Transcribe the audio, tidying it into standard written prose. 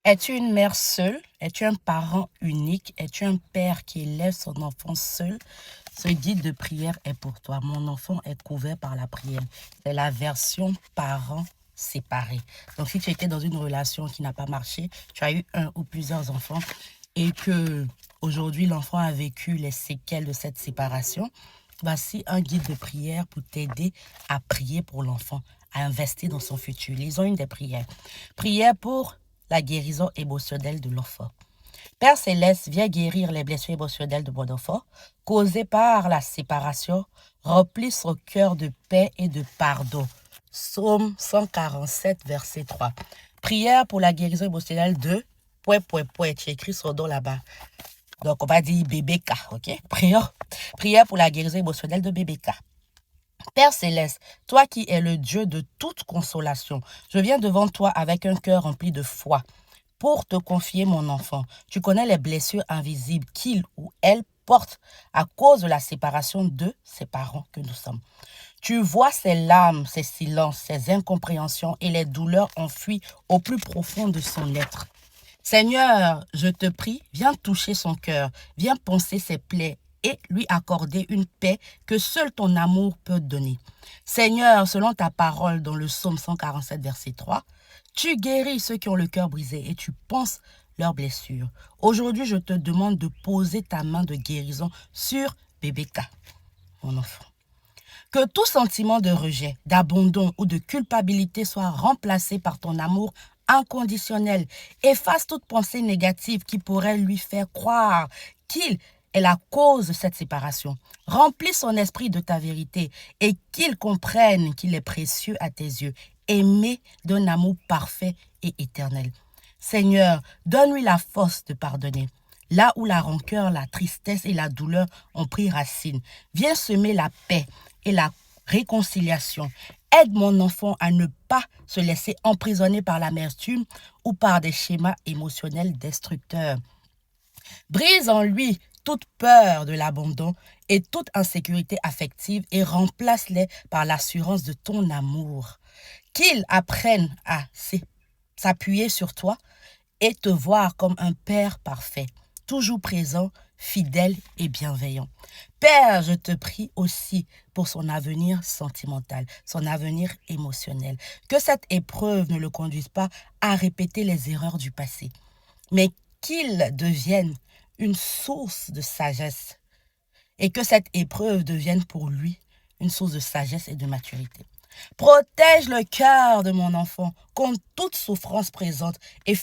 Es-tu une mère seule? Es-tu un parent unique? Es-tu un père qui élève son enfant seul? Ce guide de prière est pour toi. Mon enfant est couvert par la prière. C'est la version parent séparés. Donc, si tu étais dans une relation qui n'a pas marché, tu as eu un ou plusieurs enfants et que aujourd'hui l'enfant a vécu les séquelles de cette séparation, voici un guide de prière pour t'aider à prier pour l'enfant, à investir dans son futur. Lisons une des prières. Prière pour la guérison émotionnelle de l'enfant. Père Céleste, viens guérir les blessures émotionnelles de mon enfant, causées par la séparation. Remplis son cœur de paix et de pardon. Psaume 147, verset 3. Prière pour la guérison émotionnelle de... Tu écris son nom là-bas. Donc, on va dire bébé K, ok? Prière pour la guérison émotionnelle de bébé K. Père Céleste, toi qui es le Dieu de toute consolation, je viens devant toi avec un cœur rempli de foi pour te confier mon enfant. Tu connais les blessures invisibles qu'il ou elle porte à cause de la séparation de ses parents que nous sommes. Tu vois ses larmes, ses silences, ses incompréhensions et les douleurs enfuies au plus profond de son être. Seigneur, je te prie, viens toucher son cœur, viens panser ses plaies et lui accorder une paix que seul ton amour peut donner. Seigneur, selon ta parole dans le psaume 147, verset 3, tu guéris ceux qui ont le cœur brisé et tu penses leurs blessures. Aujourd'hui, je te demande de poser ta main de guérison sur bébé K, mon enfant. Que tout sentiment de rejet, d'abandon ou de culpabilité soit remplacé par ton amour inconditionnel. Efface toute pensée négative qui pourrait lui faire croire qu'il est la cause de cette séparation. Remplis son esprit de ta vérité et qu'il comprenne qu'il est précieux à tes yeux, aimé d'un amour parfait et éternel. Seigneur, donne-lui la force de pardonner. Là où la rancœur, la tristesse et la douleur ont pris racine, viens semer la paix et la réconciliation. Aide mon enfant à ne pas se laisser emprisonner par l'amertume ou par des schémas émotionnels destructeurs. Brise en lui toute peur de l'abandon et toute insécurité affective et remplace-les par l'assurance de ton amour. Qu'il apprenne à s'appuyer sur toi et te voir comme un Père parfait, toujours présent, fidèle et bienveillant. Père, je te prie aussi pour son avenir sentimental, son avenir émotionnel. Que cette épreuve ne le conduise pas à répéter les erreurs du passé, mais qu'il devienne une source de sagesse et que cette épreuve devienne pour lui une source de sagesse et de maturité. Protège le cœur de mon enfant contre toute souffrance présente et